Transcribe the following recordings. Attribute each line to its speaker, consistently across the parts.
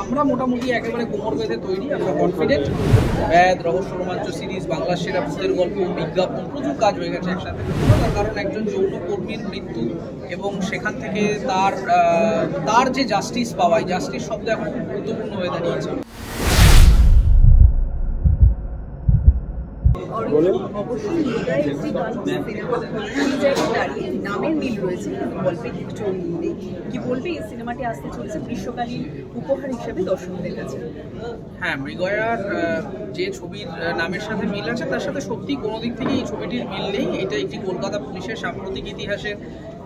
Speaker 1: আমরা মোটামুটি একেবারে কোমর বেঁধে তৈরি, আমরা কনফিডেন্ট। ব্যাদ, রহস্য রোমাঞ্চ সিরিজ, বাংলার সেরা ভূতের গল্প, বিজ্ঞাপন, প্রচুর কাজ হয়ে গেছে একসাথে। তার কারণ একজন যৌন কর্মীর মৃত্যু এবং সেখান থেকে তার যে জাস্টিস পাওয়া, এই জাস্টিস শব্দ এখন খুব গুরুত্বপূর্ণ হয়ে দাঁড়িয়েছে।
Speaker 2: অবশ্যই একটি সিনেমা এই জায়গায় দাঁড়িয়ে নামের মিল রয়েছে, গল্পে কিছু নেই। কি বলবে এই সিনেমাটি আসতে চলেছে গ্রীষ্মকালীন উপহার হিসেবে দর্শকদের কাছে?
Speaker 1: হ্যাঁ, মৃগয়ার যে ছবির নামের সাথে মিল আছে তার সাথে সত্যি কোনো দিক থেকে এই ছবিটির মিল নেই। এটা একটি কলকাতা পুলিশের সাম্প্রতিক ইতিহাসের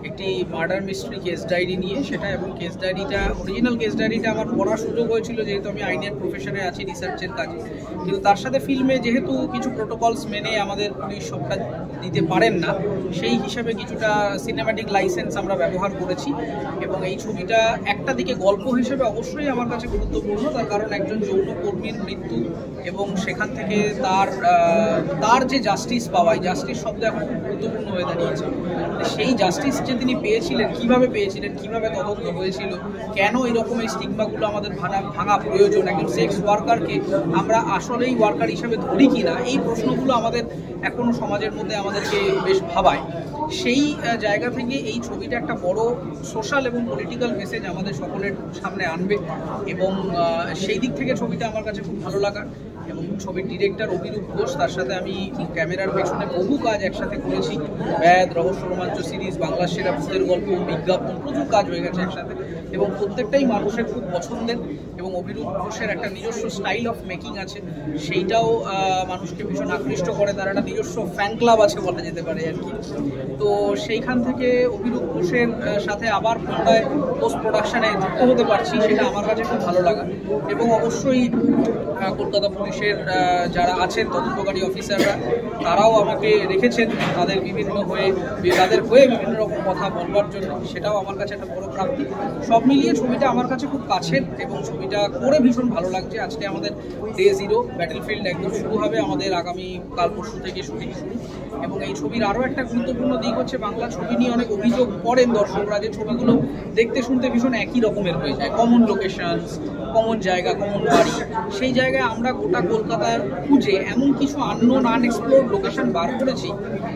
Speaker 1: একটি মার্ডার মিস্ট্রি কেস ডায়েরি নিয়ে সেটা, এবং কেস ডায়েরিটা, অরিজিনাল কেস ডায়েরিটা আমার পড়ার সুযোগ হয়েছিল যেহেতু আমি আইনের প্রফেশনে আছি, রিসার্চের কাজে। কিন্তু তার সাথে ফিল্মে যেহেতু কিছু প্রোটোকলস মেনে আমাদের পুলিশ সবটা দিতে পারেন না, সেই হিসাবে কিছুটা সিনেম্যাটিক লাইসেন্স আমরা ব্যবহার করেছি। এবং এই ছবিটা একটা দিকে গল্প হিসেবে অবশ্যই আমার কাছে গুরুত্বপূর্ণ, তার কারণ একজন যৌন কর্মীর মৃত্যু এবং সেখান থেকে তার যে জাস্টিস পাওয়া, এই জাস্টিস শব্দ এখন খুব গুরুত্বপূর্ণ হয়ে দাঁড়িয়েছে। সেই জাস্টিস যে তিনি পেয়েছিলেন, কিভাবে তদন্ত হয়েছিল, কেন এরকম এই স্টিগমাগুলো আমাদের ভাঙা প্রয়োজন, একজন সেক্স ওয়ার্কারকে আমরা আসলেই ওয়ার্কার হিসাবে ধরি কিনা, এই প্রশ্নগুলো আমাদের এখনো সমাজের মধ্যে আমাদেরকে বেশ ভাবায়। সেই জায়গা থেকে এই ছবিটা একটা বড় সোশ্যাল এবং পলিটিক্যাল মেসেজ আমাদের সকলের সামনে আনবে, এবং সেই দিক থেকে ছবিটা আমার কাছে খুব ভালো লাগা। এবং ছবির ডিরেক্টর অভিরূপ ঘোষ, তার সাথে আমি ক্যামেরার পেছনে বহু কাজ একসাথে করেছি। ব্যাদ, রহস্য রোমাঞ্চ সিরিজ, বাংলার সেরা ভূতের গল্প, বিজ্ঞাপন, প্রচুর কাজ হয়ে গেছে একসাথে, এবং প্রত্যেকটাই মানুষের খুব পছন্দের। এবং অভিরূপ ঘোষের একটা নিজস্ব স্টাইল অফ মেকিং আছে, সেইটাও মানুষকে ভীষণ আকৃষ্ট করে। তার একটা নিজস্ব ফ্যান ক্লাব আছে বলা যেতে পারে আর কি। তো সেইখান থেকে অভিরূপ ঘোষের সাথে আবার পুনরায় পোস্ট প্রোডাকশানে যুক্ত হতে পারছি, সেটা আমার কাছে খুব ভালো লাগা। এবং অবশ্যই কলকাতা পুলিশের যারা আছেন তদন্তকারী অফিসাররা, তারাও আমাকে রেখেছেন তাদের হয়ে বিভিন্ন রকম কথা বলবার জন্য, সেটাও আমার কাছে একটা বড় প্রাপ্তি। সব মিলিয়ে ছবিটা আমার কাছে খুব কাছের, এবং ছবিটা করে ভীষণ ভালো লাগছে। আজকে আমাদের ডে 0 ব্যাটেলফিল্ড একদম শুরু হবে, আমাদের আগামী কাল পরশু থেকে শুটিং শুরু। এবং এই ছবির আরও একটা গুরুত্বপূর্ণ দিক হচ্ছে, বাংলা ছবি নিয়ে অনেক অভিযোগ করেন দর্শকরা যে ছবিগুলো দেখতে শুনতে ভীষণ একই রকমের হয়ে যায়, কমন লোকেশনস, কমন জায়গা, কমন বাড়ি। সেই জায়গায় আমরা গোটা কলকাতার খুঁজে এমন কিছু আনএক্সপ্লোর্ড লোকেশন বার করেছি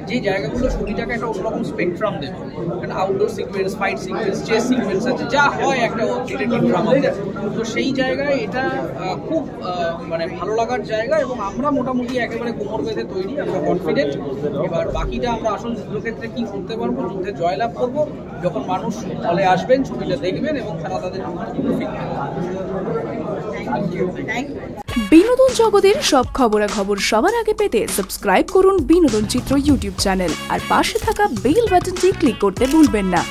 Speaker 1: যে জায়গাগুলো ছবিটাকে একটা অন্যরকম স্পেকট্রাম দেবে। কারণ outdoor sequence, fight sequence, chase sequence আছে, যা হয় একটা ডিটেকটিভ ড্রামাতে। তো সেই জায়গায় এটা খুব ভালো লাগার জায়গা, এবং আমরা মোটামুটি একেবারে কোমর বেঁধে তৈরি, আমরা কনফিডেন্ট। এবার বাকিটা আমরা আসল যুদ্ধক্ষেত্রে কী করতে পারবো, যুদ্ধে জয়লাভ করবো যখন মানুষ হলে আসবেন, ছবিটা দেখবেন এবং তারা তাদের
Speaker 3: বিনোদন জগতের সব খবরাখবর সবার আগে পেতে সাবস্ক্রাইব করুন বিনোদন চিত্র ইউটিউব চ্যানেল, আর পাশে থাকা বেল বাটনটি ক্লিক করতে ভুলবেন না।